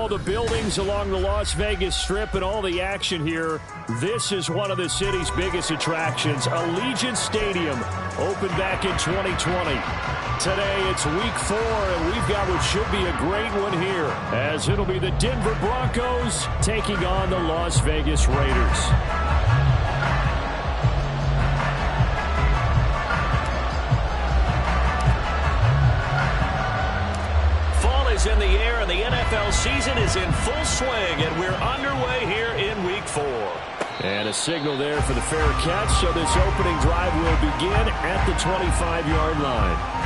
all the buildings along the Las Vegas Strip and all the action here, this is one of the city's biggest attractions. Allegiant Stadium opened back in 2020. Today it's week 4, and we've got what should be a great one here, as it'll be the Denver Broncos taking on the Las Vegas Raiders. In the air, and the NFL season is in full swing, and we're underway here in week 4. And a signal there for the fair catch, so this opening drive will begin at the 25-yard line.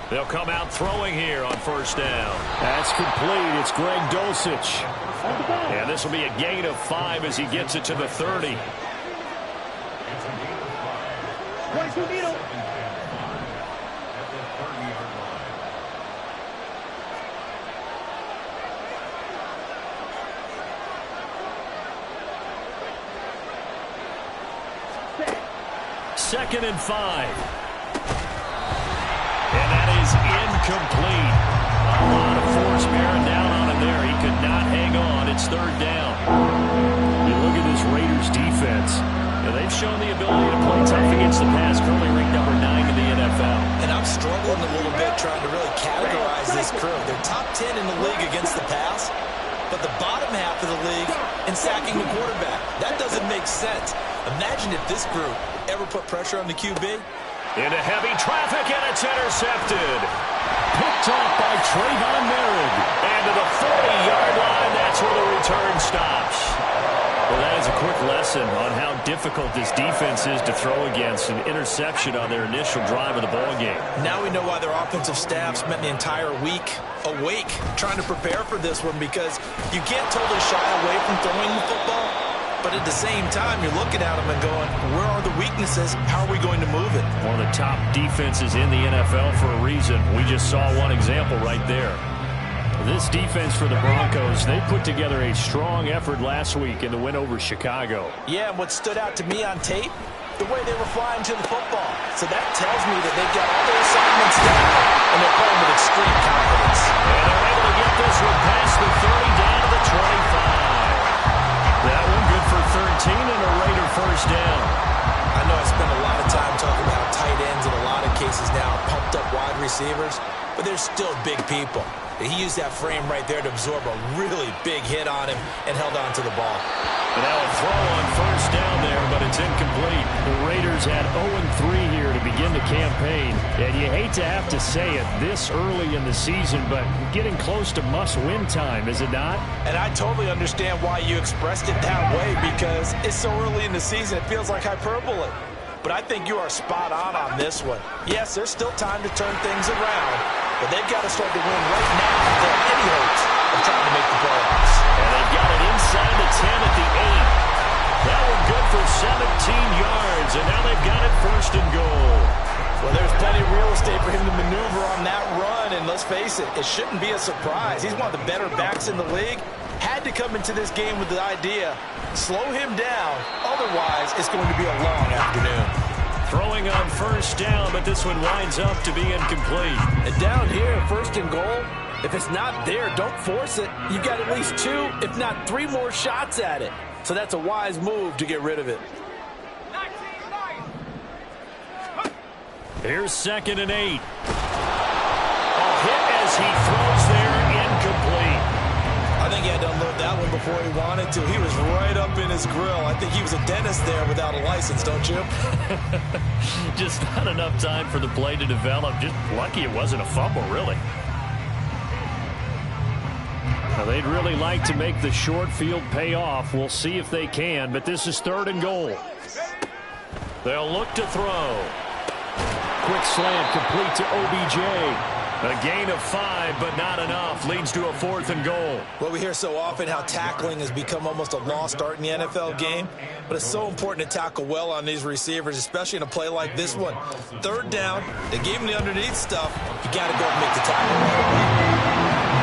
They'll come out throwing here on first down. That's complete. It's Greg Dulcich. And this will be a gain of 5 as he gets it to the 30. Second and 5. And that is incomplete. A lot of force bearing down on him there. He could not hang on. It's third down. You look at this Raiders defense. And they've shown the ability to play tough against the pass. Currently ranked number 9 in the NFL. And I'm struggling a little bit trying to really categorize this crew. They're top 10 in the league against the pass, but the bottom half of the league in sacking the quarterback. That doesn't make sense. Imagine if this group ever put pressure on the QB. Into heavy traffic, and it's intercepted. Picked off by Trayvon Merritt. And to the 40-yard line, that's where the return stops. Well, that is a quick lesson on how difficult this defense is to throw against. An interception on their initial drive of the ballgame. Now we know why their offensive staff spent the entire week awake trying to prepare for this one, because you can't totally shy away from throwing the football. But at the same time, you're looking at them and going, where are the weaknesses? How are we going to move it? One of the top defenses in the NFL for a reason. We just saw one example right there. This defense for the Broncos, they put together a strong effort last week in the win over Chicago. Yeah, and what stood out to me on tape, the way they were flying to the football. So that tells me that they've got all their assignments down, and they're playing with extreme confidence. And they're able to get this one past the 30 down to the 25. That one good for 13 and a Raider first down. I know I spend a lot of time talking about tight ends in a lot of cases now, pumped up wide receivers, but they're still big people. He used that frame right there to absorb a really big hit on him and held on to the ball. And now a throw on first down there, but it's incomplete. The Raiders had 0-3 here to begin the campaign. And you hate to have to say it this early in the season, but getting close to must-win time, is it not? And I totally understand why you expressed it that way, because it's so early in the season, it feels like hyperbole. But I think you are spot on this one. Yes, there's still time to turn things around, but they've got to start to win right now if they have any hopes of trying to make the playoffs. And they've got it inside the 10 at the 8. That one good for 17 yards, and now they've got it first and goal. Well, there's plenty of real estate for him to maneuver on that run, and let's face it, it shouldn't be a surprise. He's one of the better backs in the league. Had to come into this game with the idea, slow him down, otherwise it's going to be a long afternoon. Throwing on first down, but this one winds up to be incomplete. And down here, first and goal, if it's not there, don't force it. You've got at least 2, if not 3 more shots at it. So that's a wise move to get rid of it. Here's second and 8. A hit as he throws there, incomplete. I think he had to unload that one before he wanted to. He was right up in his grill. I think he was a dentist there without a license, don't you? Just not enough time for the play to develop. Just lucky it wasn't a fumble, really. Now, they'd really like to make the short field pay off. We'll see if they can, but this is third and goal. They'll look to throw. quick slant complete to OBJ. A gain of 5, but not enough. Leads to a 4th and goal. Well, we hear so often how tackling has become almost a lost art in the NFL game, but it's so important to tackle well on these receivers, especially in a play like this one. 3rd down, they gave him the underneath stuff. You got to go and make the tackle right away.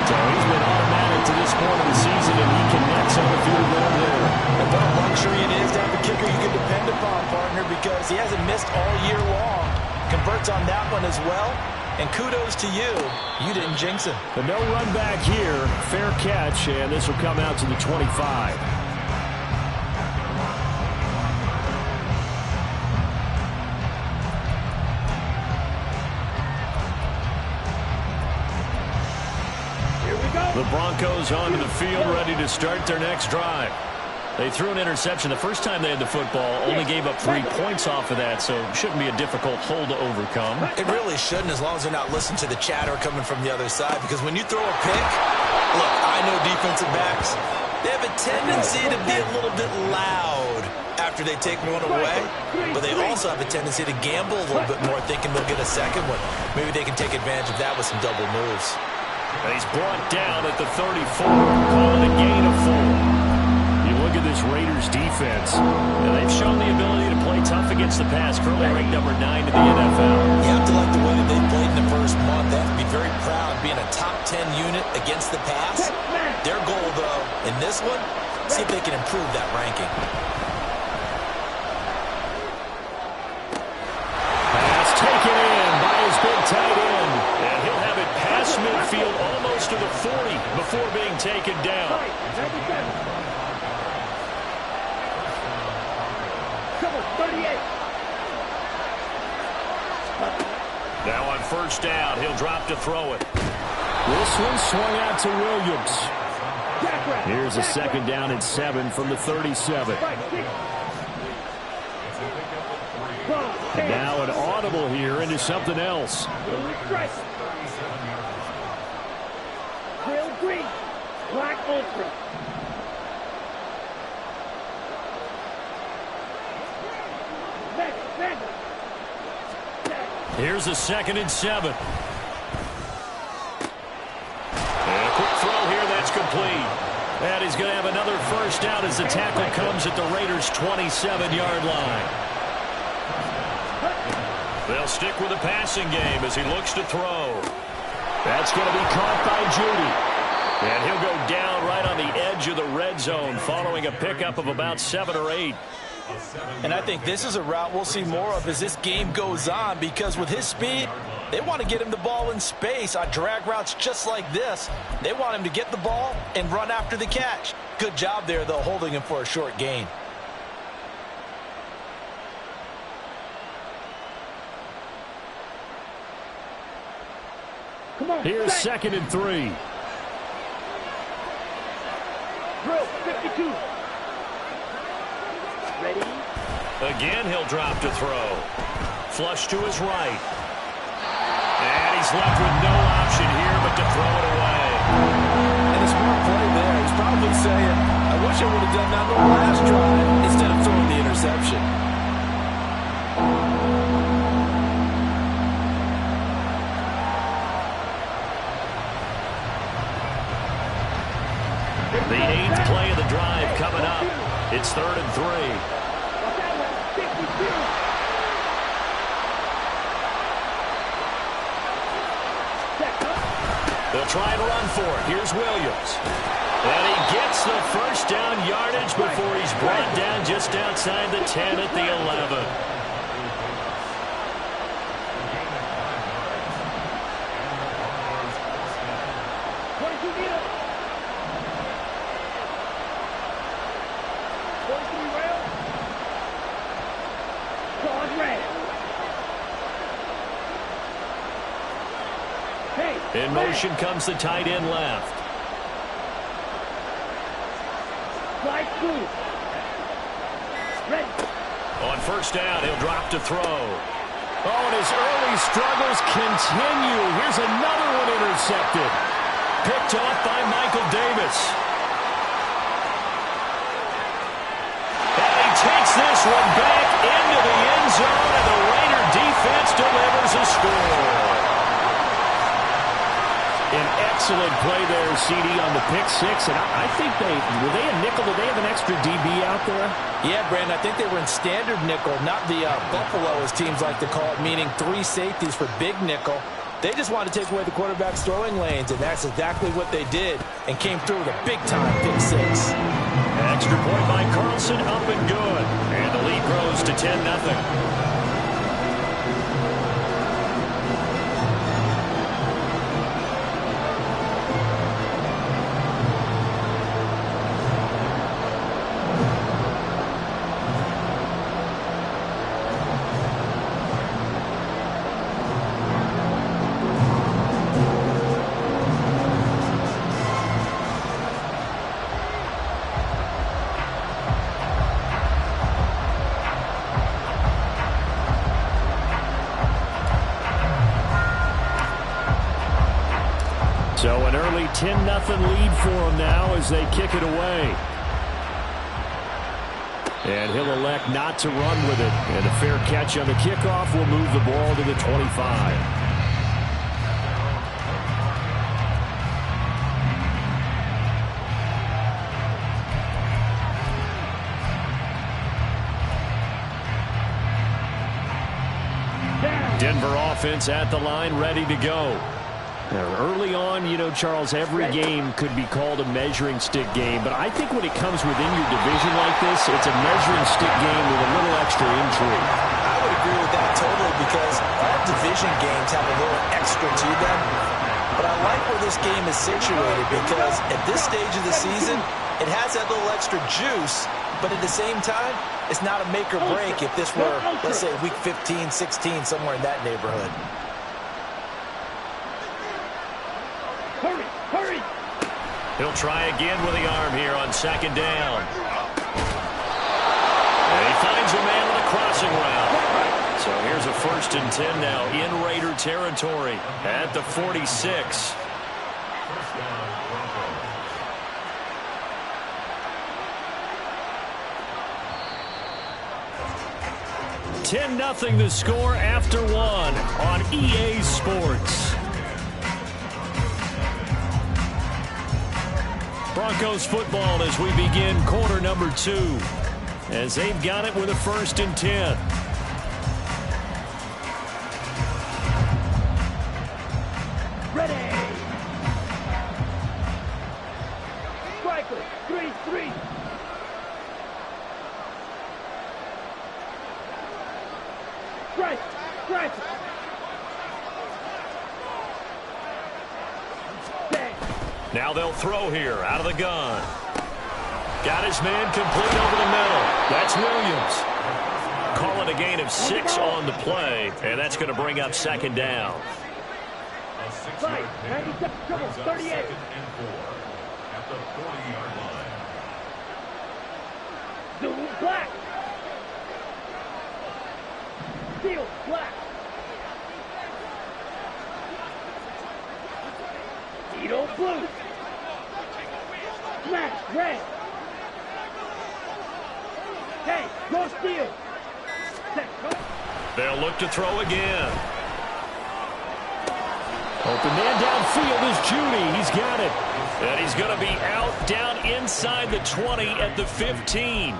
So he's been automatic to this point of the season, and he connects on the field goal there. And what a luxury it is to have a kicker you can depend upon, partner, because he hasn't missed all year long. Converts on that one as well. And kudos to you. You didn't jinx him. But no run back here. Fair catch, and this will come out to the 25. Here we go. The Broncos onto the field, ready to start their next drive. They threw an interception the first time they had the football, only gave up 3 points off of that, so it shouldn't be a difficult hole to overcome. It really shouldn't, as long as they're not listening to the chatter coming from the other side, because when you throw a pick, look, I know defensive backs, they have a tendency to be a little bit loud after they take one away, but they also have a tendency to gamble a little bit more, thinking they'll get a second one. Maybe they can take advantage of that with some double moves. And he's brought down at the 34, calling a gain of 4. Look at this Raiders defense. And they've shown the ability to play tough against the pass, currently ranked number 9 in the NFL. You have to like the way that they played in the first month. They have to be very proud of being a top 10 unit against the pass. Their goal, though, in this one, see if they can improve that ranking. Pass taken in by his big tight end. And he'll have it past midfield almost to the 40 before being taken down. Now on first down, he'll drop to throw it. This one swung out to Williams. Here's a 2nd down and 7 from the 37. And now an audible here into something else. Grill green, black ultra. Here's a 2nd and 7. And a quick throw here, that's complete. And he's going to have another first down as the tackle comes at the Raiders' 27-yard line. They'll stick with the passing game as he looks to throw. That's going to be caught by Judy. And he'll go down right on the edge of the red zone following a pickup of about 7 or 8. And I think this is a route we'll see more of as this game goes on, because with his speed, they want to get him the ball in space on drag routes just like this. They want him to get the ball and run after the catch. Good job there, though, holding him for a short gain. Come on, here's 2nd and 3. Drill 52. Ready? Again, he'll drop to throw. Flush to his right. And he's left with no option here but to throw it away. And a smart play there. He's probably saying, I wish I would have done that on the last drive instead of throwing the interception. The 8th play of the drive coming up. It's 3rd and 3. They'll try and run for it. Here's Williams. And he gets the first down yardage before he's brought down just outside the 10 at the 11. In motion comes the tight end left. On first down, he'll drop to throw. Oh, and his early struggles continue. Here's another one intercepted. Picked off by Michael Davis. And he takes this one back into the end zone, and the Raider defense delivers Excellent play there, CD, on the pick six. And I think were they a nickel? Did they have an extra DB out there? Yeah, Brandon, I think they were in standard nickel, not the Buffalo, as teams like to call it, meaning 3 safeties for big nickel. They just wanted to take away the quarterback's throwing lanes, and that's exactly what they did, and came through with a big-time pick six. Extra point by Carlson, up and good. And the lead grows to 10-0. So an early 10-0 lead for him now as they kick it away. And he'll elect not to run with it. And a fair catch on the kickoff will move the ball to the 25. Denver offense at the line, ready to go. Now, early on, you know, Charles, every game could be called a measuring stick game, but I think when it comes within your division like this, it's a measuring stick game with a little extra intrigue. I would agree with that totally, because all division games have a little extra to them. But I like where this game is situated, because at this stage of the season, it has that little extra juice, but at the same time, it's not a make or break if this were, let's say, week 15, 16, somewhere in that neighborhood. Hurry, hurry! He'll try again with the arm here on second down. And he finds a man on the crossing route. So here's a 1st and 10 now in Raider territory at the 46. 10-0 the score after 1 on EA Sports. Broncos football as we begin quarter number 2, as they've got it with a 1st and 10. Ready! Striker, 3-3. Strike, strike. Now they'll throw here out of the gun. Got his man complete over the middle. That's Williams. Calling a gain of 6 on the play, and that's going to bring up 2nd down. Right, 97, trouble, 38. At the 40-yard line. Zulu black. Steel black. Edo blue. Smash red. Hey, no steel. They'll look to throw again. Open man downfield is Judy. He's got it. And he's going to be out down inside the 20 at the 15.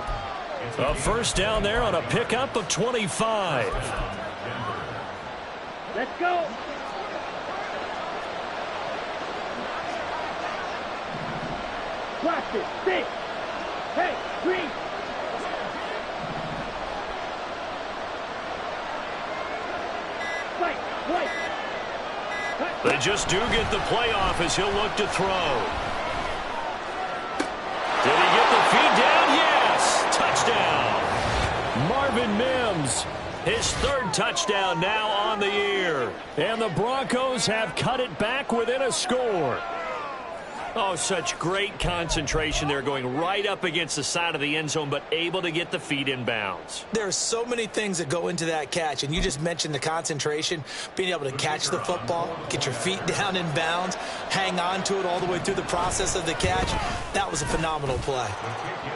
A 1st down there on a pickup of 25. Let's go. Blast it. 6. Hey, 3. Fight, fight. They just do get the playoff as he'll look to throw. Did he get the feed down? Yes. Touchdown. Marvin Mims, his 3rd touchdown now on the year. And the Broncos have cut it back within a score. Oh, such great concentration there, going right up against the side of the end zone, but able to get the feet in bounds. There are so many things that go into that catch, and you just mentioned the concentration, being able to catch the football, get your feet down in bounds, hang on to it all the way through the process of the catch. That was a phenomenal play.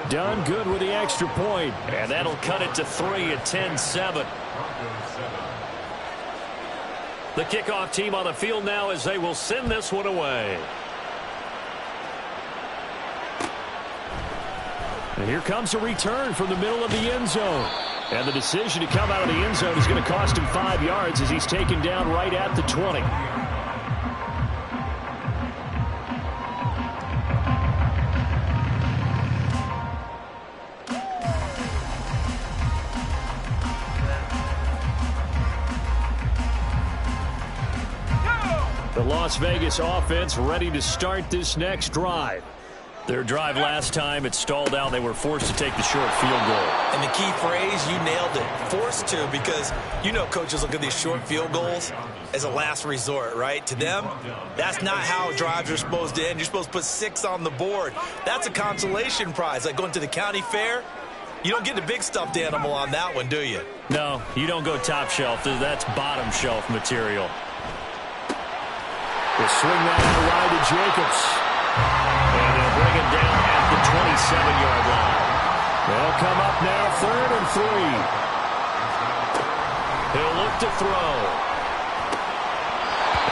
Done good with the extra point, and that'll cut it to 3 at 10-7. The kickoff team on the field now as they will send this one away. And here comes a return from the middle of the end zone. And the decision to come out of the end zone is going to cost him 5 yards as he's taken down right at the 20. The Las Vegas offense ready to start this next drive. Their drive last time, it stalled out. They were forced to take the short field goal. And the key phrase, you nailed it. Forced to, because you know coaches look at these short field goals as a last resort, right? To them, that's not how drives are supposed to end. You're supposed to put 6 on the board. That's a consolation prize. Like going to the county fair, you don't get the big stuffed animal on that one, do you? No, you don't go top shelf. That's bottom shelf material. They'll swing that out wide to Jacobs. And they'll bring him down at the 27-yard line. They'll come up now 3rd and 3. He'll look to throw.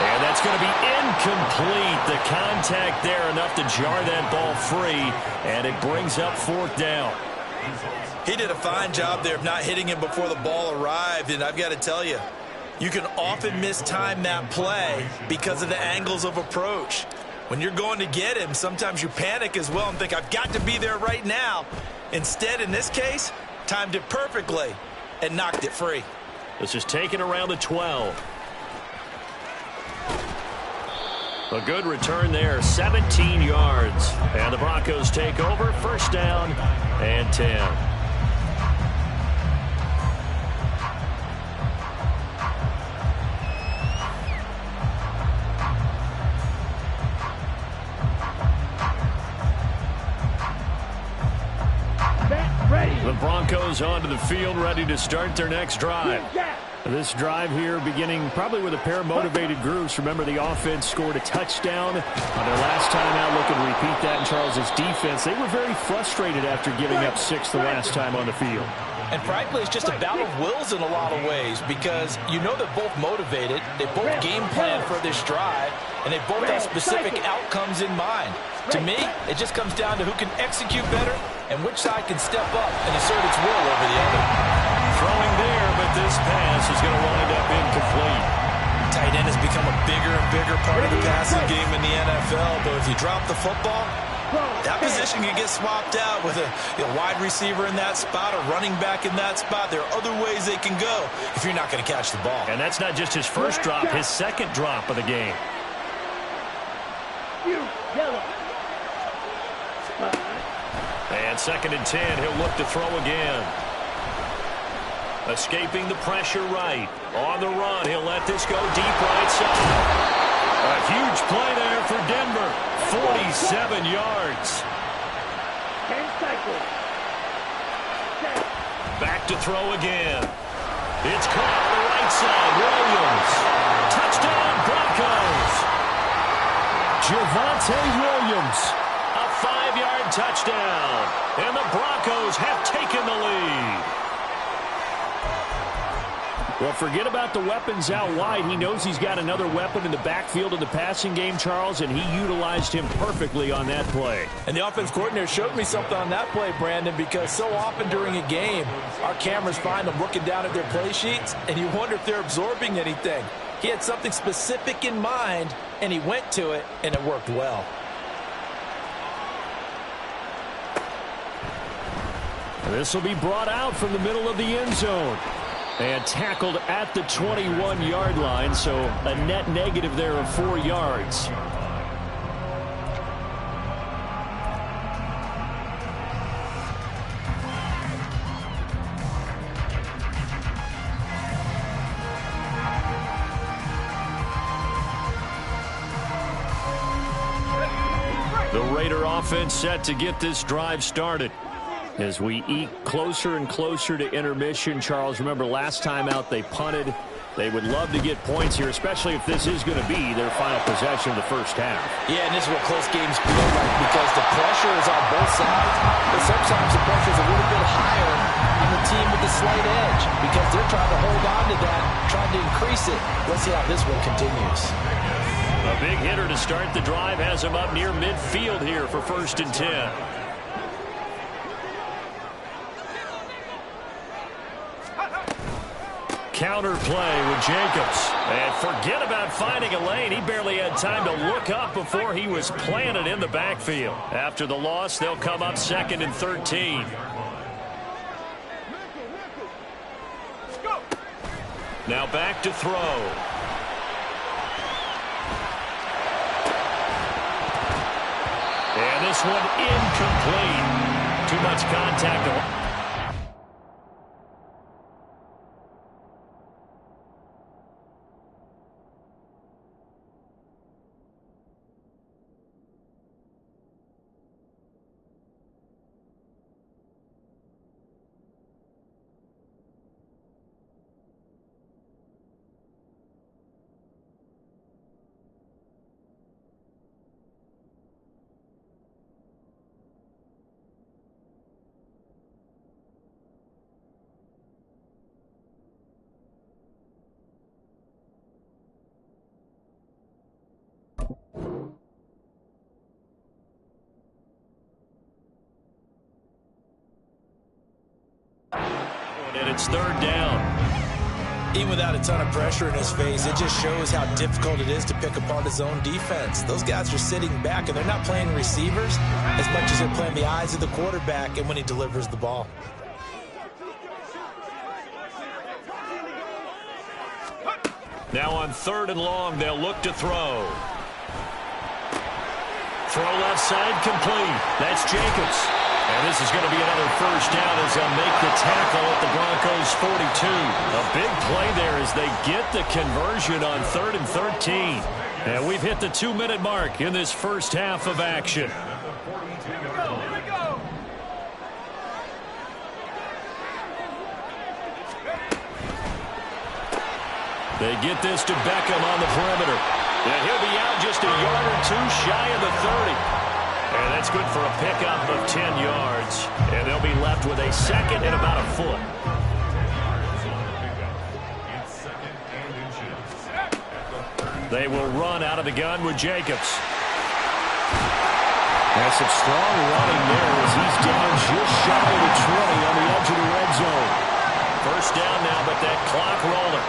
And that's going to be incomplete. The contact there enough to jar that ball free. And it brings up 4th down. He did a fine job there of not hitting him before the ball arrived. And I've got to tell you, you can often mistime that play because of the angles of approach. When you're going to get him, sometimes you panic as well and think, I've got to be there right now. Instead, in this case, timed it perfectly and knocked it free. This is taken around the 12. A good return there, 17 yards. And the Broncos take over, 1st down and 10. The Broncos onto the field, ready to start their next drive. This drive here beginning probably with a pair of motivated groups. Remember, the offense scored a touchdown on their last time out. Looking to repeat that in Charles's defense. They were very frustrated after giving up 6 the last time on the field. And frankly, it's just a battle of wills in a lot of ways because you know they're both motivated. They both game plan for this drive, and they both have specific outcomes in mind. To me, it just comes down to who can execute better and which side can step up and assert its will over the other. Throwing there, but this pass is going to wind up incomplete. Tight end has become a bigger and bigger part of the passing game in the NFL, but if you drop the football, that position can get swapped out with a wide receiver in that spot, a running back in that spot. There are other ways they can go if you're not going to catch the ball. And that's not just his first drop, his second drop of the game. And 2nd and 10, he'll look to throw again. Escaping the pressure right. On the run, he'll let this go deep right side. A huge play there for Denver. 47 yards. Back to throw again. It's caught on the right side. Williams. Touchdown, Broncos. Javonte Williams. A 5-yard touchdown. And the Broncos have taken the lead. Well, forget about the weapons out wide. He knows he's got another weapon in the backfield of the passing game, Charles, and he utilized him perfectly on that play. And the offense coordinator showed me something on that play, Brandon, because so often during a game, our cameras find them looking down at their play sheets, and you wonder if they're absorbing anything. He had something specific in mind, and he went to it, and it worked well. This will be brought out from the middle of the end zone. And tackled at the 21-yard line, so a net negative there of 4 yards. The Raider offense set to get this drive started. As we eke closer and closer to intermission, Charles, remember last time out they punted They would love to get points here, especially if this is going to be their final possession of the first half. Yeah, and this is what close games feel like because the pressure is on both sides, but sometimes the pressure is a little bit higher on the team with the slight edge because they're trying to hold on to that, trying to increase it. Let's see how this one continues. A big hitter to start the drive has him up near midfield here for 1st and 10. Counter play with Jacobs. And forget about finding a lane. He barely had time to look up before he was planted in the backfield. After the loss, they'll come up 2nd and 13. Now back to throw. And this one incomplete. Too much contact. And it's 3rd down. Even without a ton of pressure in his face, it just shows how difficult it is to pick apart his own defense. Those guys are sitting back, and they're not playing receivers as much as they're playing the eyes of the quarterback and when he delivers the ball. Now on 3rd and long, they'll look to throw. Throw left side complete. That's Jacobs. And this is going to be another 1st down as they'll make the tackle at the Broncos' 42. A big play there as they get the conversion on 3rd and 13. And we've hit the 2-minute mark in this first half of action. They get this to Beckham on the perimeter. And he'll be out just a yard or two shy of the 30. And that's good for a pickup of 10 yards. And they'll be left with a 2nd and about a foot. They will run out of the gun with Jacobs. That's some strong running there as he's down just shy of the 20 on the edge of the red zone. 1st down now, but that clock rolling.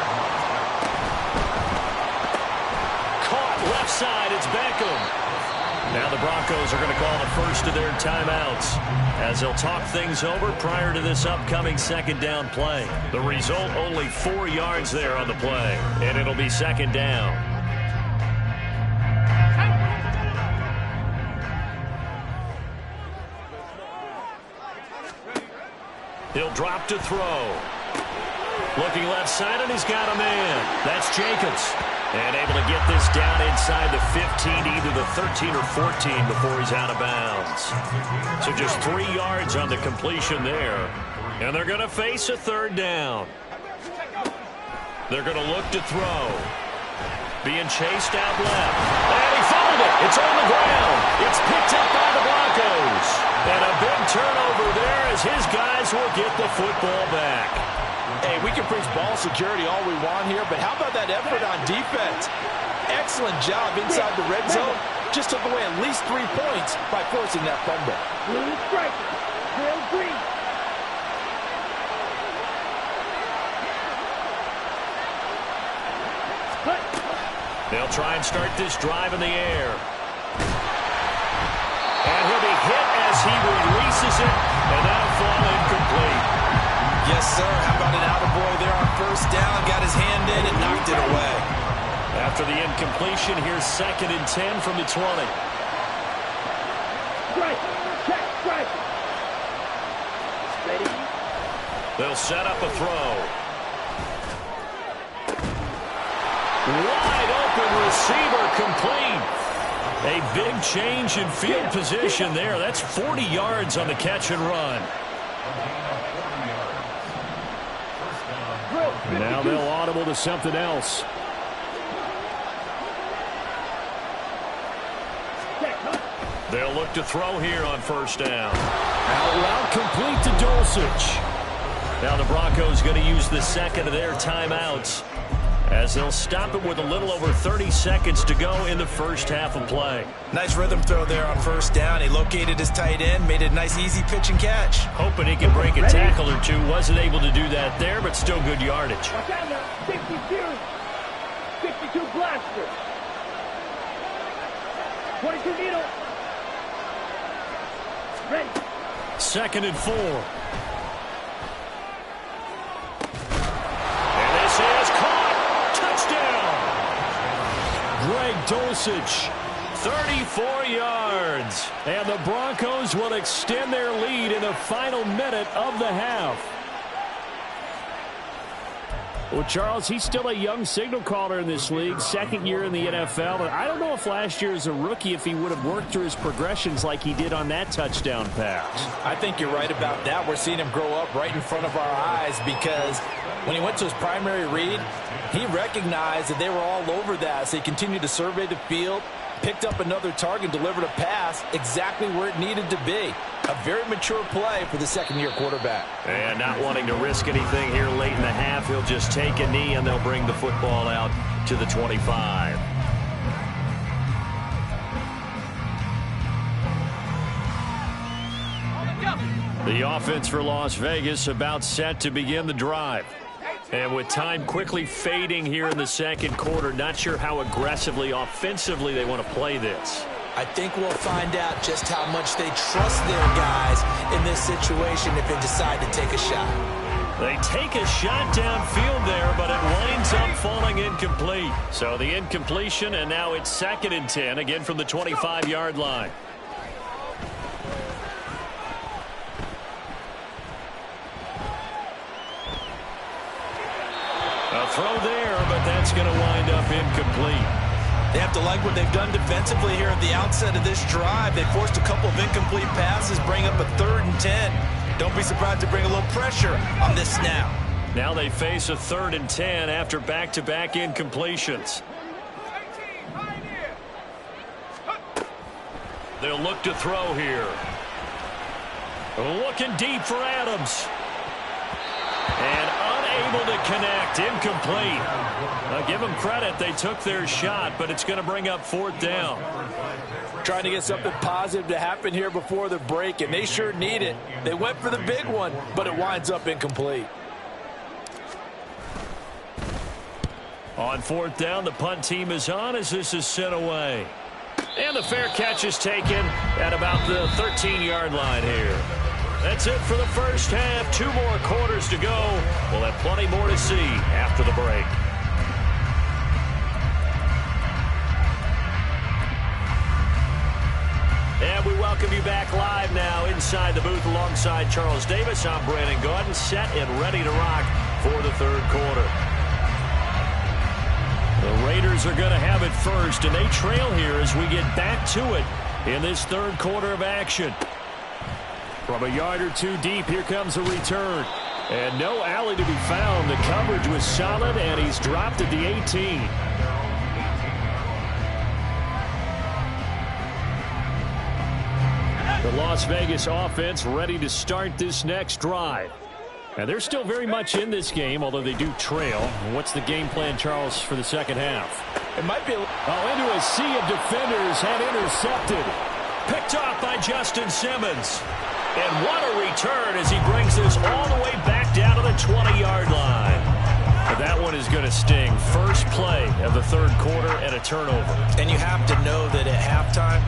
Caught left side, it's Beckham. Now the Broncos are going to call the first of their timeouts as they'll talk things over prior to this upcoming 2nd down play. The result, only 4 yards there on the play, and it'll be 2nd down. He'll drop to throw. Looking left side, and he's got a man. That's Jacobs. And able to get this down inside the 15, either the 13 or 14 before he's out of bounds. So just 3 yards on the completion there. And they're going to face a 3rd down. They're going to look to throw. Being chased out left. And he fumbled it. It's on the ground. It's picked up by the Broncos. And a big turnover there as his guys will get the football back. Hey, we can preach ball security all we want here, but how about that effort on defense? Excellent job inside the red zone. Just took away at least 3 points by forcing that fumble. Green strike. Real green. They'll try and start this drive in the air. And he'll be hit as he releases it, and that'll fall incomplete. Yes, sir. How about an attaboy there on 1st down? Got his hand in and knocked it away. After the incompletion, here's 2nd and 10 from the 20. Strike. Check. Strike. Ready? They'll set up a throw. Wide open receiver complete. A big change in field position there. That's 40 yards on the catch and run. Now they'll amenable to something else. They'll look to throw here on first down. Out route complete to Dulcich. Now the Broncos going to use the second of their timeouts as they'll stop it with a little over 30 seconds to go in the first half of play. Nice rhythm throw there on first down. He located his tight end, made it a nice easy pitch and catch. Hoping he could break a tackle or two. Wasn't able to do that there, but still good yardage. Watch out now. 62 blaster. 22 needle. Ready. 2nd and 4. And this is caught. Touchdown. Greg Dulcich. 34 yards. And the Broncos will extend their lead in the final minute of the half. Well, Charles, he's still a young signal caller in this league, 2nd year in the NFL. And I don't know if last year as a rookie, if he would have worked through his progressions like he did on that touchdown pass. I think you're right about that. We're seeing him grow up right in front of our eyes because when he went to his primary read, he recognized that they were all over that. So he continued to survey the field, picked up another target, delivered a pass exactly where it needed to be. A very mature play for the 2nd-year quarterback. And not wanting to risk anything here late in the half, he'll just take a knee and they'll bring the football out to the 25. The offense for Las Vegas about set to begin the drive. And with time quickly fading here in the 2nd quarter, not sure how aggressively, offensively they want to play this. I think we'll find out just how much they trust their guys in this situation if they decide to take a shot. They take a shot downfield there, but it winds up falling incomplete. So the incompletion, and now it's 2nd and 10, again from the 25-yard line. A throw there, but that's going to wind up incomplete. They have to like what they've done defensively here at the outset of this drive. They forced a couple of incomplete passes, bring up a 3rd and 10. Don't be surprised to bring a little pressure on this snap. Now they face a 3rd and 10 after back-to-back incompletions. They'll look to throw here. Looking deep for Adams. And unable to connect, incomplete. I'll give them credit, they took their shot, but it's going to bring up 4th down. Trying to get something positive to happen here before the break, and they sure need it. They went for the big one, but it winds up incomplete. On 4th down, the punt team is on as this is sent away. And the fair catch is taken at about the 13-yard line here. That's it for the first half. 2 more quarters to go. We'll have plenty more to see after the break. And we welcome you back live now inside the booth alongside Charles Davis. I'm Brandon Gaudin, set and ready to rock for the 3rd quarter. The Raiders are going to have it first, and they trail here as we get back to it in this 3rd quarter of action. From a yard or 2 deep, here comes a return. And no alley to be found. The coverage was solid, and he's dropped at the 18. The Las Vegas offense ready to start this next drive. And they're still very much in this game, although they do trail. What's the game plan, Charles, for the 2nd half? It might be into a sea of defenders and intercepted. Picked off by Justin Simmons. And what a return as he brings this all the way back down to the 20-yard line. But that one is going to sting. First play of the 3rd quarter and a turnover. And you have to know that at halftime,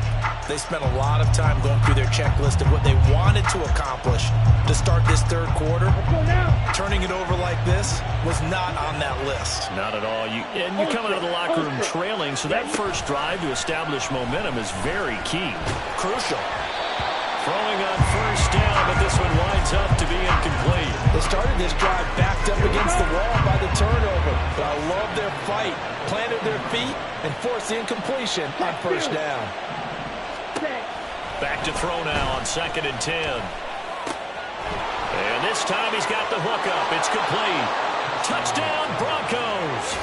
they spent a lot of time going through their checklist of what they wanted to accomplish to start this 3rd quarter. Turning it over like this was not on that list. Not at all. You come out of the locker room trailing, so that first drive to establish momentum is very key. Crucial. Throwing on first down, but this one winds up to be incomplete. They started this drive backed up against the wall by the turnover, but I love their fight. Planted their feet and forced the incompletion on first down. Back to throw now on 2nd and 10. And this time he's got the hook up. It's complete. Touchdown, Broncos.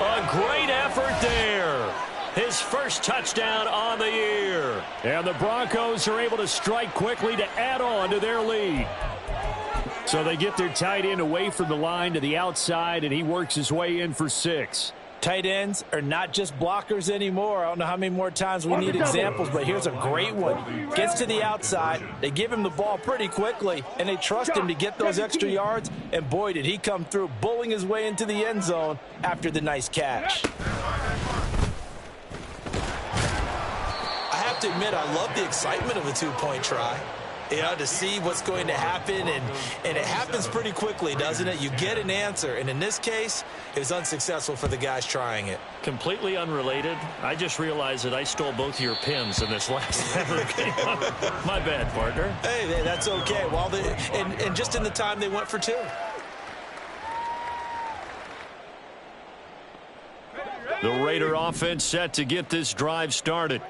A great effort there. His first touchdown on the year. And the Broncos are able to strike quickly to add on to their lead. So they get their tight end away from the line to the outside, and he works his way in for 6. Tight ends are not just blockers anymore. I don't know how many more times we need examples, but here's a great one. Gets to the outside, they give him the ball pretty quickly, and they trust him to get those extra yards, and boy, did he come through, bulling his way into the end zone after the nice catch. I have to admit, I love the excitement of a two-point try. You know, to see what's going to happen, and it happens pretty quickly, doesn't it? You get an answer, and in this case, it was unsuccessful for the guys trying it. Completely unrelated. I just realized that I stole both of your pins in this last game. My bad, partner. Hey, that's okay. Well, and just in the time they went for 2. The Raider offense set to get this drive started.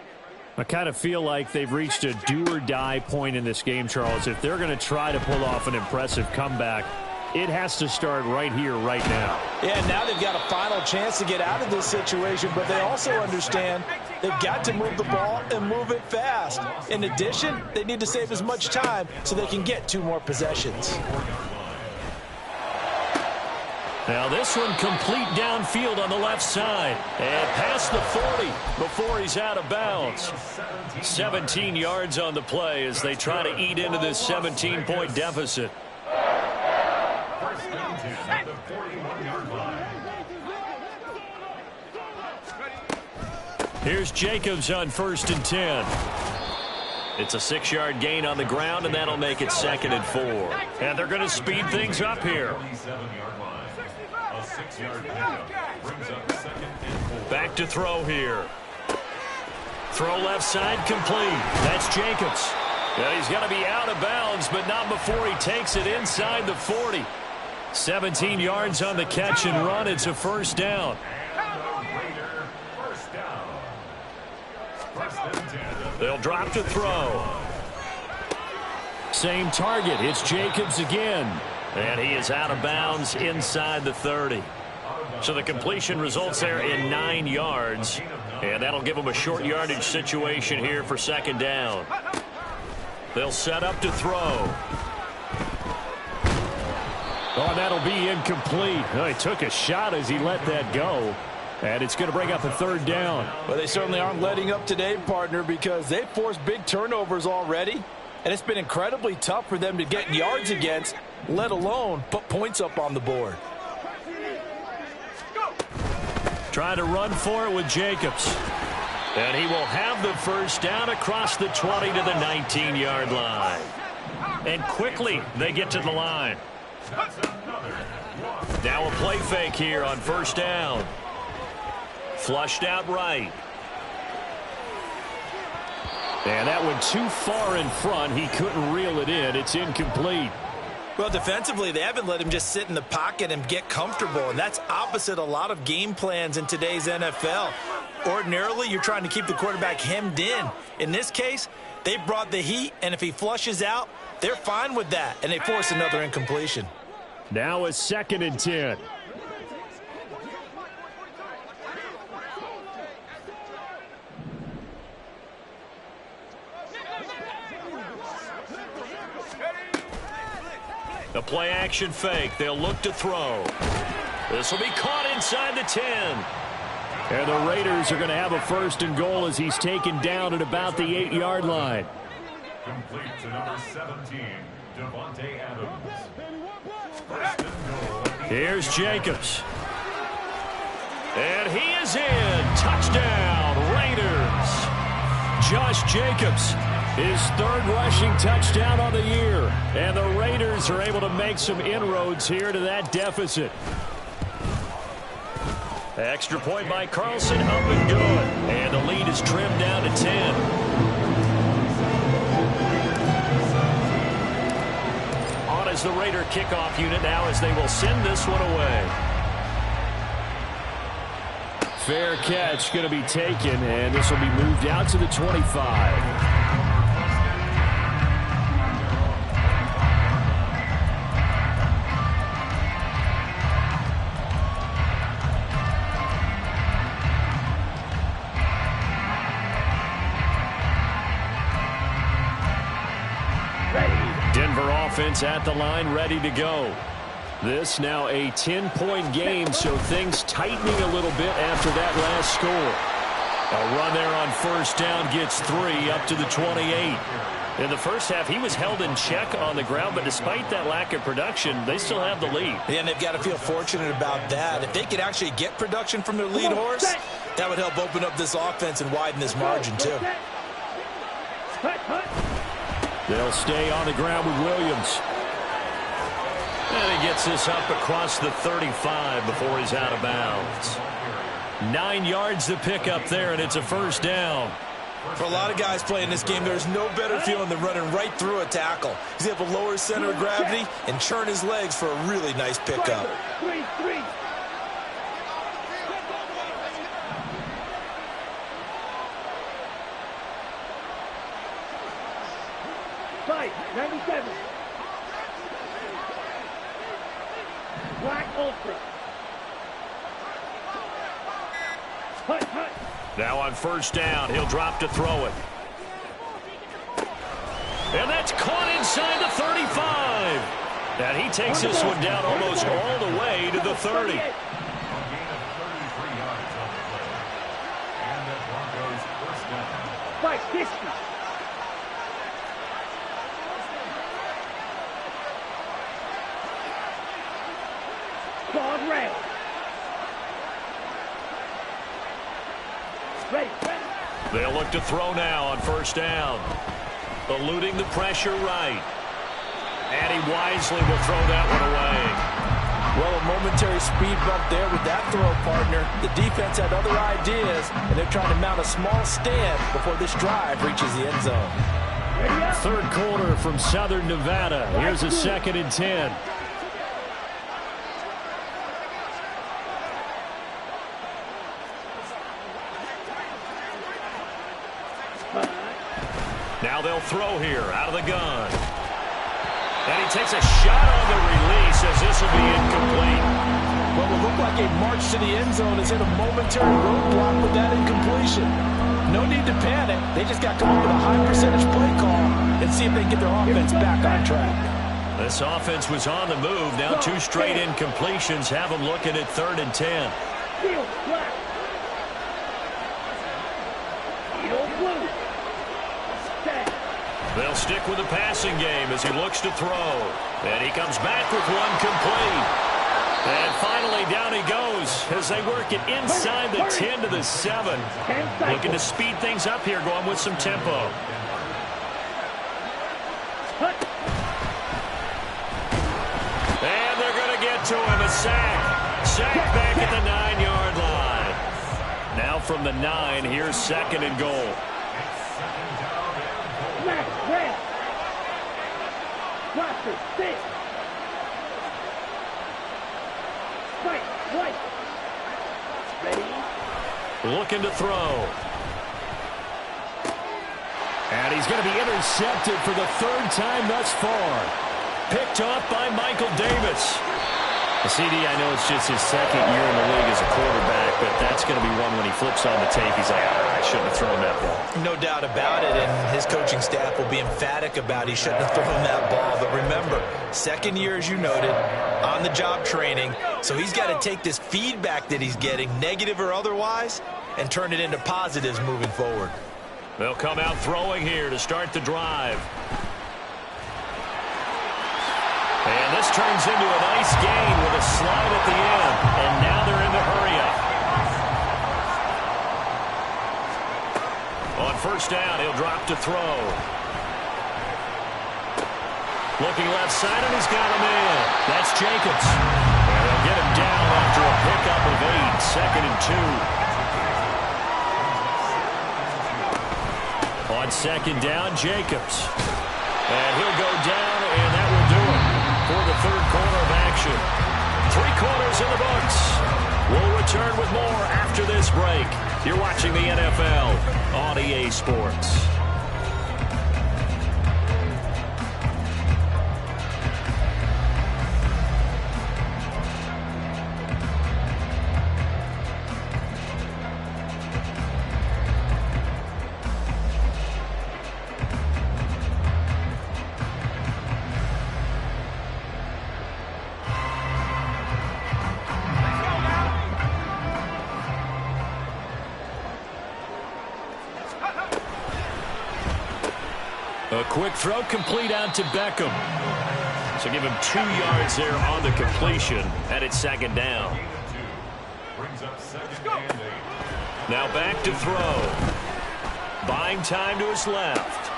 I kind of feel like they've reached a do-or-die point in this game, Charles. If they're going to try to pull off an impressive comeback, it has to start right here, right now. Yeah, now they've got a final chance to get out of this situation, but they also understand they've got to move the ball and move it fast. In addition, they need to save as much time so they can get 2 more possessions. Now this one complete downfield on the left side. And past the 40 before he's out of bounds. 17 yards on the play as they try to eat into this 17-point deficit. Here's Jacobs on 1st and 10. It's a 6-yard gain on the ground, and that'll make it 2nd and 4. And they're going to speed things up here. Back to throw here. Throw left side complete. That's Jacobs. Well, he's going to be out of bounds, but not before he takes it inside the 40. 17 yards on the catch and run. It's a 1st down. They'll drop to throw. Same target. It's Jacobs again. And he is out of bounds inside the 30. So the completion results there in 9 yards. And that'll give them a short yardage situation here for 2nd down. They'll set up to throw. Oh, that'll be incomplete. Oh, he took a shot as he let that go. And it's going to bring up a 3rd down. Well, they certainly aren't letting up today, partner, because they've forced big turnovers already. And it's been incredibly tough for them to get yards against, let alone put points up on the board. Trying to run for it with Jacobs. And he will have the 1st down across the 20 to the 19-yard line. And quickly they get to the line. Now a play fake here on 1st down. Flushed out right. And that went too far in front. He couldn't reel it in. It's incomplete. Well, defensively, they haven't let him just sit in the pocket and get comfortable, and that's opposite a lot of game plans in today's NFL. Ordinarily, you're trying to keep the quarterback hemmed in. In this case, they brought the heat, and if he flushes out, they're fine with that, and they force another incompletion. Now a 2nd and 10. A play action fake. They'll look to throw. This will be caught inside the 10. And the Raiders are going to have a 1st and goal as he's taken down at about the 8-yard line. Complete to number 17, Devontae Adams. Here's Jacobs. And he is in. Touchdown, Raiders. Josh Jacobs, his 3rd rushing touchdown on the year. And the Raiders are able to make some inroads here to that deficit. Extra point by Carlson, up and good. And the lead is trimmed down to 10. On as the Raider kickoff unit now as they will send this one away. Fair catch going to be taken, and this will be moved out to the 25. offense at the line, ready to go. This now a 10-point game, so things tightening a little bit after that last score. A run there on first down gets 3 up to the 28. In the first half, he was held in check on the ground, but despite that lack of production, they still have the lead. Yeah, and they've got to feel fortunate about that. If they could actually get production from their lead horse, that would help open up this offense and widen this margin, too. They'll stay on the ground with Williams. And he gets this up across the 35 before he's out of bounds. 9 yards to pick up there, and it's a first down. For a lot of guys playing this game, there's no better feeling than running right through a tackle. He's able to lower his center of gravity and churn his legs for a really nice pickup. 3-3. Fight, 97. Black Ultra. Hut, hut. Now on first down, he'll drop to throw it. And that's caught inside the 35. And he takes this one down almost all the way to the 30. A gain of 33 yards on the play. And the Broncos first down. Fight, 50. Guard rail. Ready, ready. They'll look to throw now on first down. Eluding the pressure right. And he wisely will throw that one away. Well, a momentary speed bump there with that throw, partner. The defense had other ideas, and they're trying to mount a small stand before this drive reaches the end zone. Ready up. Third quarter from Southern Nevada. Here's a 2nd and 10. Now they'll throw here out of the gun. And he takes a shot on the release as this will be incomplete. Well, it looked like a march to the end zone is in a momentary roadblock with that incompletion. No need to panic. They just got to come up with a high percentage play call and see if they can get their offense back on track. This offense was on the move. Now 2 straight incompletions have them looking at 3rd and 10. Field black. Field blue. Set. They'll stick with the passing game as he looks to throw. And he comes back with one complete. And finally down he goes as they work it inside the 10 to the 7. Looking to speed things up here, going with some tempo. And they're going to get to him. A sack. Sack back at the 9-yard line. Now from the 9, here's 2nd and goal. Black, red. Blaster, six. White, white. Ready? Looking to throw. And he's going to be intercepted for the 3rd time thus far. Picked off by Michael Davis. CD, I know it's just his 2nd year in the league as a quarterback, but that's going to be one when he flips on the tape. He's like, I shouldn't have thrown that ball. No doubt about it, and his coaching staff will be emphatic about he shouldn't have thrown that ball. But remember, 2nd year, as you noted, on-the-job training, so he's got to take this feedback that he's getting, negative or otherwise, and turn it into positives moving forward. They'll come out throwing here to start the drive. And this turns into a nice gain with a slide at the end. And now they're in the hurry-up. On first down, he'll drop to throw. Looking left side, and he's got him in. That's Jacobs. And they'll get him down after a pickup of 8, 2nd and 2. On 2nd down, Jacobs. And he'll go down, and that will do it for the 3rd quarter of action. 3 quarters in the books. We'll return with more after this break. You're watching the NFL on EA Sports. A quick throw complete out to Beckham. So give him 2 yards there on the completion, and it's second down. Now back to throw. Buying time to his left.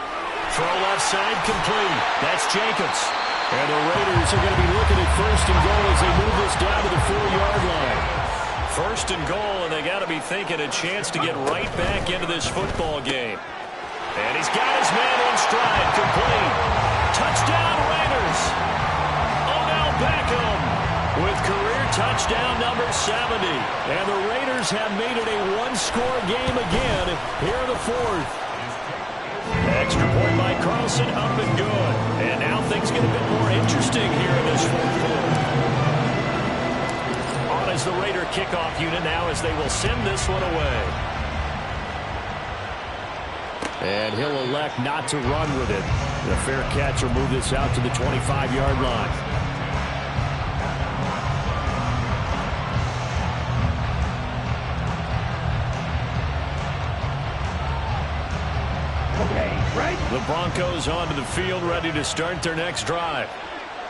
Throw left side complete. That's Jacobs. And the Raiders are going to be looking at first and goal as they move this down to the 4-yard line. First and goal, and they got to be thinking a chance to get right back into this football game. And he's got his man in stride, complete. Touchdown, Raiders. Odell Beckham with career touchdown number 70. And the Raiders have made it a one-score game again here in the fourth. Extra point by Carlson, up and good. And now things get a bit more interesting here in this fourth quarter. On as the Raider kickoff unit now as they will send this one away. And he'll elect not to run with it. The fair catch will move this out to the 25-yard line. The Broncos onto the field, ready to start their next drive.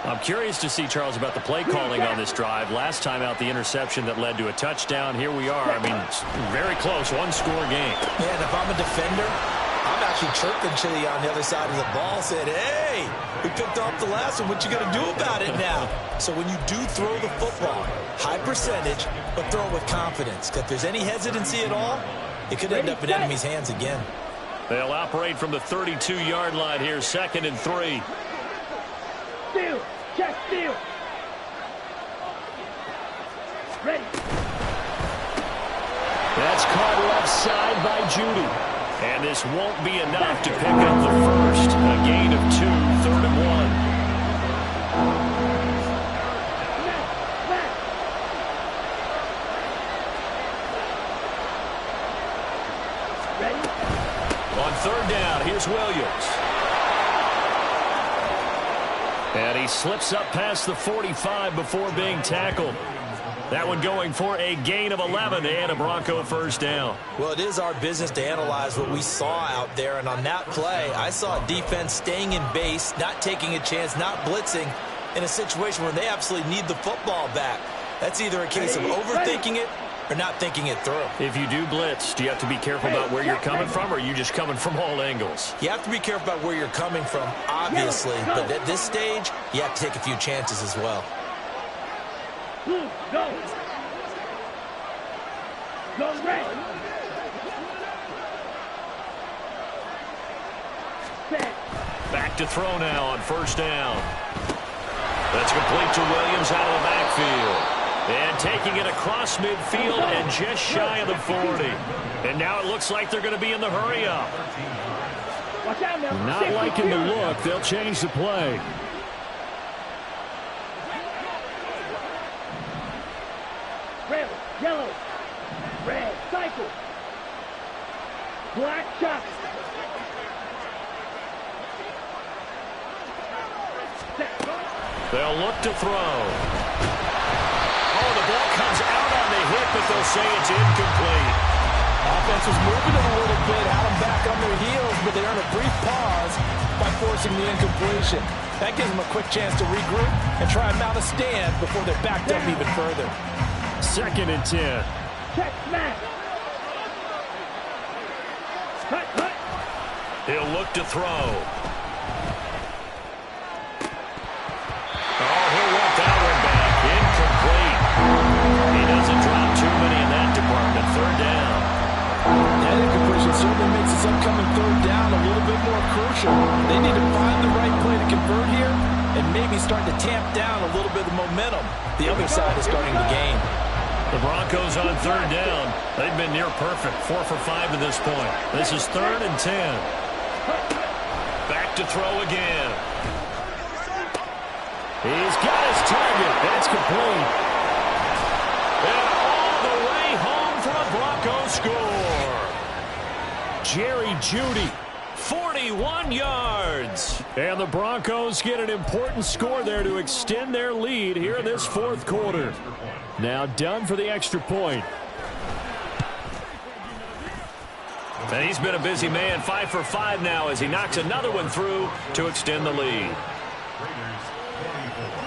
I'm curious to see, Charles, about the play calling on this drive. Last time out, the interception that led to a touchdown. Here we are. I mean, it's very close, one-score game. Yeah, and if I'm a defender, I'm actually chirping Chili on the other side of the ball, saying, hey, we picked off the last one. What you going to do about it now? So when you do throw the football, high percentage, but throw it with confidence. Because if there's any hesitancy at all, it could end up in enemy's hands again. They'll operate from the 32-yard line here, 2nd and 3. Steal. Check steal. Ready. That's caught left side by Judy. And this won't be enough to pick up the first. A gain of 2, 3rd and 1. Ready. On 3rd down, here's Williams. And he slips up past the 45 before being tackled. That one going for a gain of 11 and a Bronco first down. Well, it is our business to analyze what we saw out there. And on that play, I saw defense staying in base, not taking a chance, not blitzing in a situation where they absolutely need the football back. That's either a case of overthinking it or not thinking it through. If you do blitz, do you have to be careful about where you're coming from, or are you just coming from all angles? You have to be careful about where you're coming from, obviously. But at this stage, you have to take a few chances as well. Blue, go. Go red. Set. Back to throw now on 1st down. That's complete to Williams out of the backfield. And taking it across midfield and just shy of the 40. And now it looks like they're going to be in the hurry up. Watch out now. Not liking the look. They'll change the play. Red, yellow, red, cycle. Black shot. They'll look to throw. Oh, the ball comes out on the hit, but they'll say it's incomplete. Offense was moving it a little bit, had them back on their heels, but they earned a brief pause by forcing the incompletion. That gives them a quick chance to regroup and try and mount a stand before they're backed up even further. 2nd and 10. Check smash. Cut, cut. He'll look to throw. Oh, he'll walk that one back. Incomplete. He doesn't drop too many in that department. 3rd down. That incompletion certainly makes this upcoming 3rd down a little bit more crucial. They need to find the right play to convert here and maybe start to tamp down a little bit of momentum. The other side is starting to gain. The Broncos on 3rd down. They've been near perfect. 4 for 5 to this point. This is 3rd and 10. Back to throw again. He's got his target. That's complete. And all the way home for a Bronco score. Jerry Jeudy. 41 yards. And the Broncos get an important score there to extend their lead here in this 4th quarter. Now done for the extra point. And he's been a busy man, 5 for 5 now as he knocks another one through to extend the lead. Raiders 24.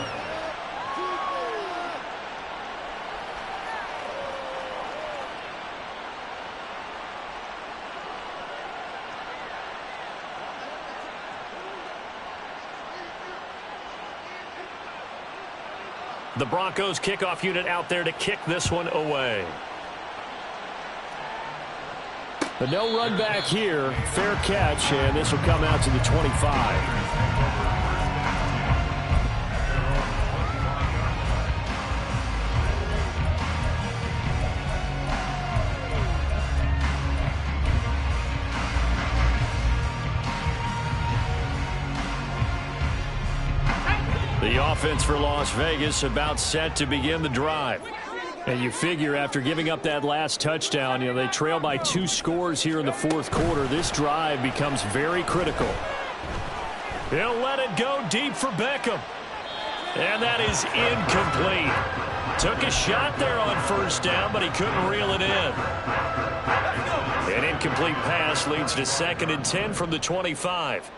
The Broncos kickoff unit out there to kick this one away. But no run back here. Fair catch, and this will come out to the 25. The offense for Las Vegas about set to begin the drive. And you figure after giving up that last touchdown, they trail by 2 scores here in the fourth quarter. This drive becomes very critical. He'll let it go deep for Beckham. And that is incomplete. Took a shot there on first down, but he couldn't reel it in. An incomplete pass leads to 2nd and 10 from the 25.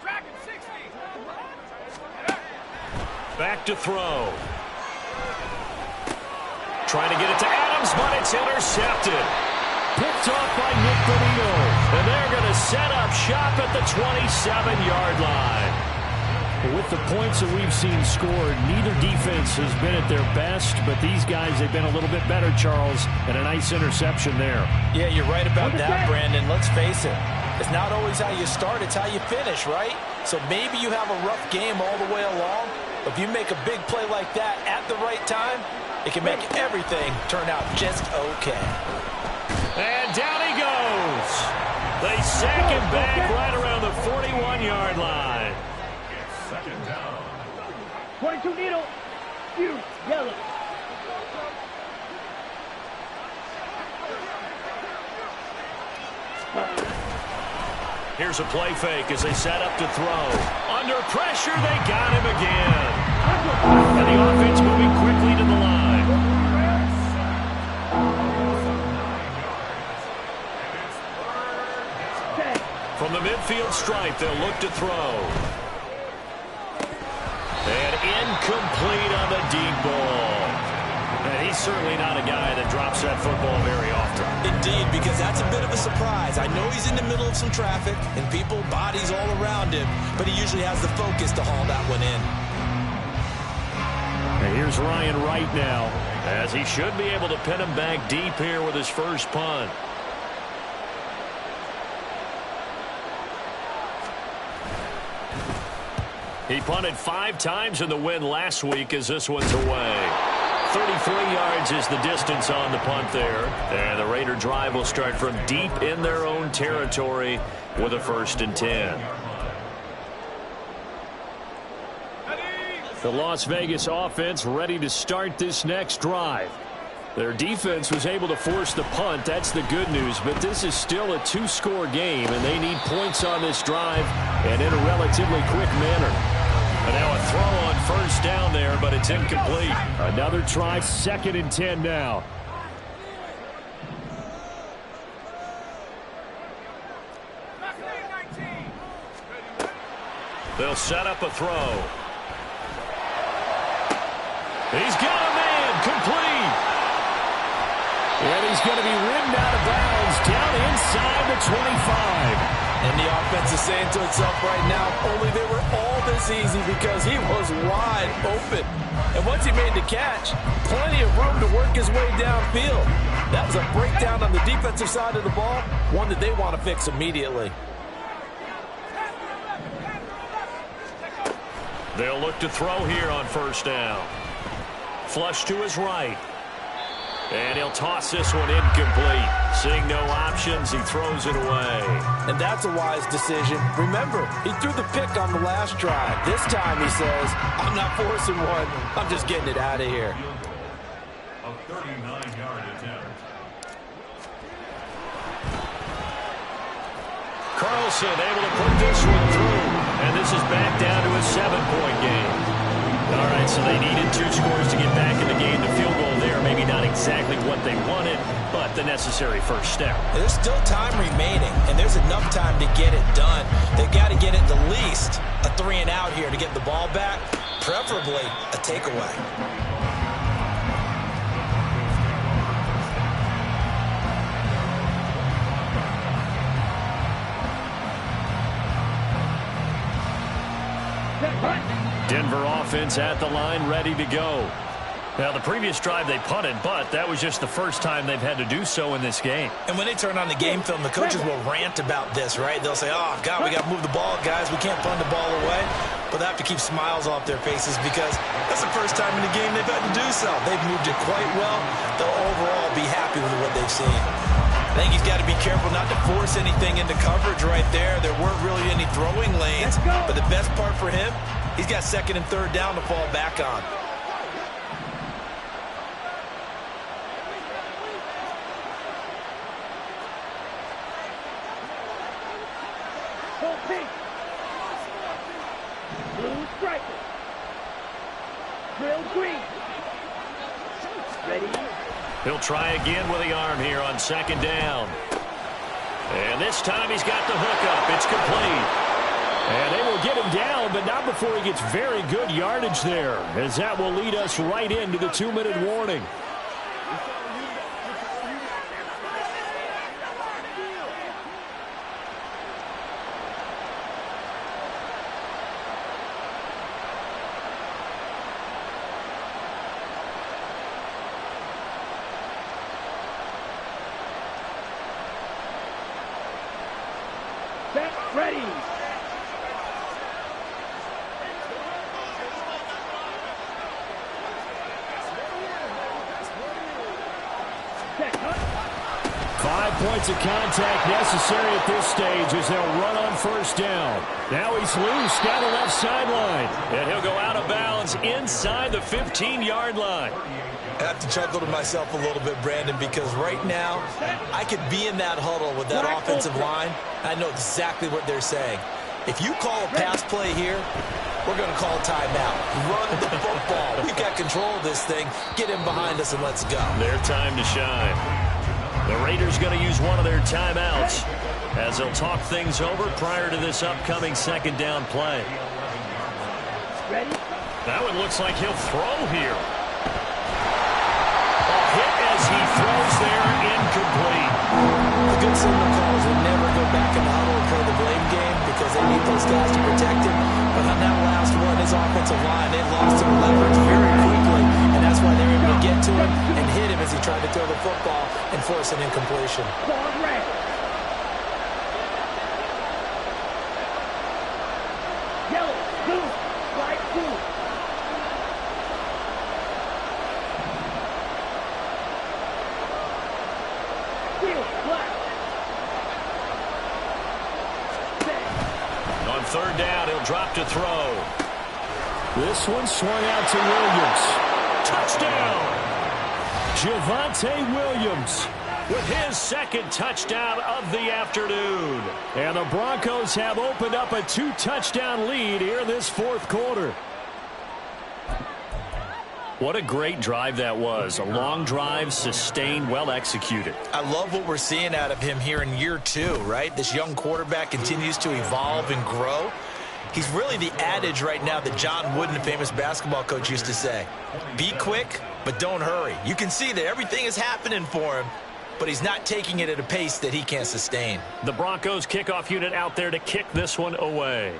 Back to throw. Trying to get it to Adams, but it's intercepted. Picked off by Nick Bonito. And they're going to set up shop at the 27-yard line. With the points that we've seen scored, neither defense has been at their best, but these guys have been a little bit better, Charles, and a nice interception there. Yeah, you're right about that, Brandon. Let's face it. It's not always how you start, it's how you finish, right? So maybe you have a rough game all the way along. If you make a big play like that at the right time, it can make everything turn out just okay. And down he goes. They sack him back right around the 41-yard line. Second down. 22 needle. You yellow. Here's a play fake as they set up to throw. Under pressure, they got him again. And the offense moving quickly to the line. From the midfield stripe, they'll look to throw. And incomplete on the deep ball. And he's certainly not a guy that drops that football very often. Indeed, because that's a bit of a surprise. I know he's in the middle of some traffic and people, bodies all around him, but he usually has the focus to haul that one in. And here's Ryan Wright now, as he should be able to pin him back deep here with his first punt. He punted 5 times in the win last week as this one's away. 33 yards is the distance on the punt there. And the Raider drive will start from deep in their own territory with a 1st and 10. the Las Vegas offense ready to start this next drive. Their defense was able to force the punt. That's the good news. But this is still a 2-score game, and they need points on this drive and in a relatively quick manner. And now a throw on first down there, but it's incomplete. Another try, 2nd and 10 now. They'll set up a throw. He's got a man, complete. And he's going to be ridden out of bounds down inside the 25. And the offense is saying to itself right now, only they were all this easy because he was wide open. And once he made the catch, plenty of room to work his way downfield. That was a breakdown on the defensive side of the ball, one that they want to fix immediately. They'll look to throw here on first down. Flush to his right. And he'll toss this one incomplete. Seeing no options, he throws it away. And that's a wise decision. Remember, he threw the pick on the last drive. This time he says, I'm not forcing one. I'm just getting it out of here. A 39-yard attempt. Carlson able to put this one through. And this is back down to a 7-point game. All right, so they needed 2 scores to get back in the game. The field goal there, maybe not exactly what they wanted, but the necessary first step. There's still time remaining, and there's enough time to get it done. They've got to get it at least a 3-and-out here to get the ball back, preferably a takeaway. Denver offense at the line, ready to go. Now, the previous drive they punted, but that was just the first time they've had to do so in this game. And when they turn on the game film, the coaches will rant about this, right? They'll say, oh, God, we got to move the ball, guys. We can't punt the ball away. But they have to keep smiles off their faces because that's the first time in the game they've had to do so. They've moved it quite well. They'll overall be happy with what they've seen. I think he's got to be careful not to force anything into coverage right there. There weren't really any throwing lanes. But the best part for him, he's got 2nd and 3rd down to fall back on. Blue striker. Drill green. Ready? He'll try again with the arm here on 2nd down. And this time he's got the hook up. It's complete. And they will get him down, but not before he gets very good yardage there, as that will lead us right into the 2-minute warning. Set, ready. Set, cut. 5 points of contact necessary at this stage as they'll run on 1st down. Now he's loose down the left sideline. And he'll go out of bounds inside the 15-yard line. I have to chuckle to myself a little bit, Brandon, because right now I could be in that huddle with that offensive line. I know exactly what they're saying. If you call a pass play here, we're going to call timeout. Run the football. We've got control of this thing. Get him behind us and let's go. Their time to shine. The Raiders going to use one of their timeouts as they'll talk things over prior to this upcoming 2nd down play. Ready? That one looks like he'll throw here. Hit as he throws there, incomplete. The good signal calls will never go back in the huddle and play the blame game because they need those guys to protect him. But on that last one, his offensive line, they lost some leverage very quickly, and that's why they were able to get to him and hit him as he tried to throw the football and force an incompletion. Ball red. Yellow, blue, light blue. On 3rd down, he'll drop to throw. This one swung out to Williams. Touchdown! Javonte Williams With his 2nd touchdown of the afternoon. And the Broncos have opened up a 2-touchdown lead here in this 4th quarter. What a great drive that was. A long drive, sustained, well executed. I love what we're seeing out of him here in year 2, right? This young quarterback continues to evolve and grow. He's really the adage right now that John Wooden, the famous basketball coach, used to say. Be quick, but don't hurry. You can see that everything is happening for him, but he's not taking it at a pace that he can't sustain. The Broncos kickoff unit out there to kick this one away.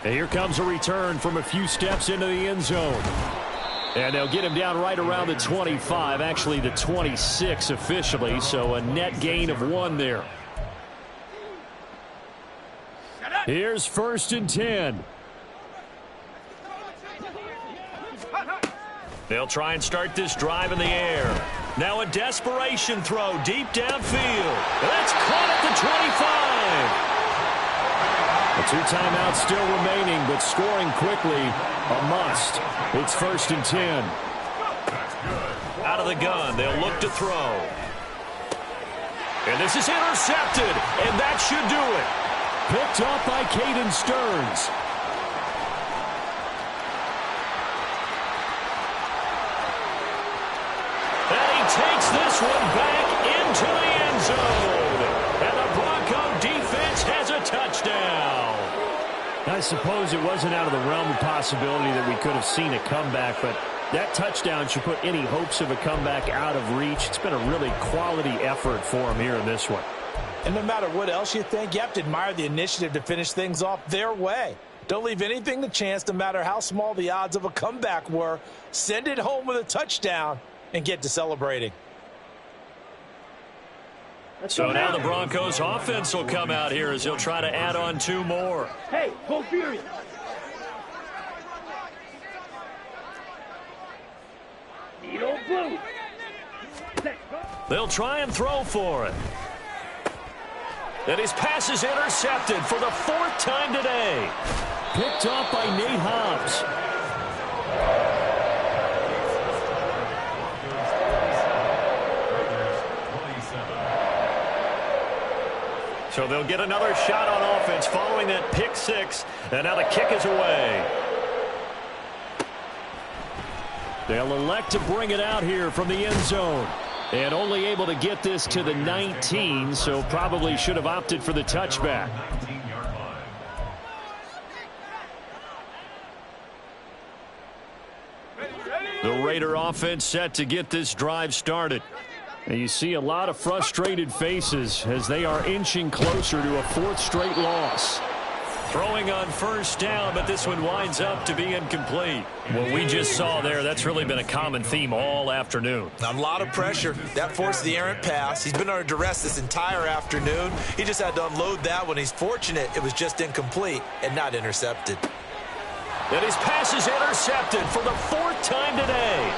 And here comes a return from a few steps into the end zone. And they'll get him down right around the 25, actually the 26 officially, so a net gain of 1 there. Here's 1st and 10. They'll try and start this drive in the air. Now a desperation throw deep downfield. That's caught at the 25. The 2 timeouts still remaining, but scoring quickly, a must. It's 1st and 10. Out of the gun, they'll look to throw. And this is intercepted, and that should do it. Picked off by Caden Stearns. And he takes this one back into the end zone. And the Bronco defense has a touchdown. I suppose it wasn't out of the realm of possibility that we could have seen a comeback, but that touchdown should put any hopes of a comeback out of reach. It's been a really quality effort for him here in this one. And no matter what else you think, you have to admire the initiative to finish things off their way. Don't leave anything to chance, no matter how small the odds of a comeback were. Send it home with a touchdown and get to celebrating. So now the Broncos offense will come out here as they'll try to add on 2 more. Hey, go Furious. Needle blue. They'll try and throw for it. And his pass is intercepted for the 4th time today. Picked off by Nate Hobbs. So they'll get another shot on offense following that pick 6. And now the kick is away. They'll elect to bring it out here from the end zone. And only able to get this to the 19, so probably should have opted for the touchback. The Raider offense set to get this drive started. And you see a lot of frustrated faces as they are inching closer to a 4th straight loss. Throwing on 1st down, but this one winds up to be incomplete. What we just saw there, that's really been a common theme all afternoon. A lot of pressure. That forced the errant pass. He's been under duress this entire afternoon. He just had to unload that one. He's fortunate it was just incomplete and not intercepted. And his pass is intercepted for the 4th time today.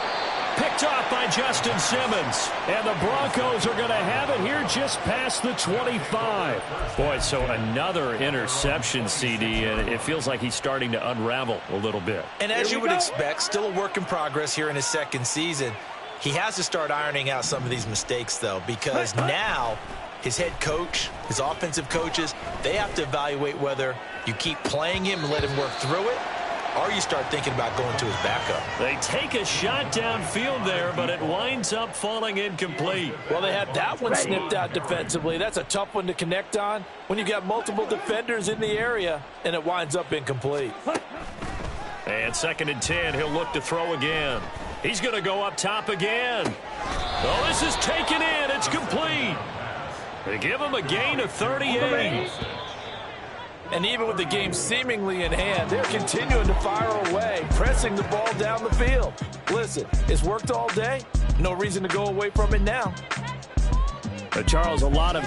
Picked off by Justin Simmons. And the Broncos are going to have it here just past the 25. Boy, so another interception, CD, and it feels like he's starting to unravel a little bit. And as you would expect, still a work in progress here in his 2nd season. He has to start ironing out some of these mistakes, though, because now his head coach, his offensive coaches, they have to evaluate whether you keep playing him and let him work through it, or you start thinking about going to his backup. They take a shot downfield there, but it winds up falling incomplete. Well, they had that one snipped out defensively. That's a tough one to connect on when you got multiple defenders in the area, and it winds up incomplete. And 2nd and 10, he'll look to throw again. He's going to go up top again. Oh, this is taken in. It's complete. They give him a gain of 38. And even with the game seemingly in hand, they're continuing to fire away, pressing the ball down the field. Listen, it's worked all day. No reason to go away from it now. Charles, a lot of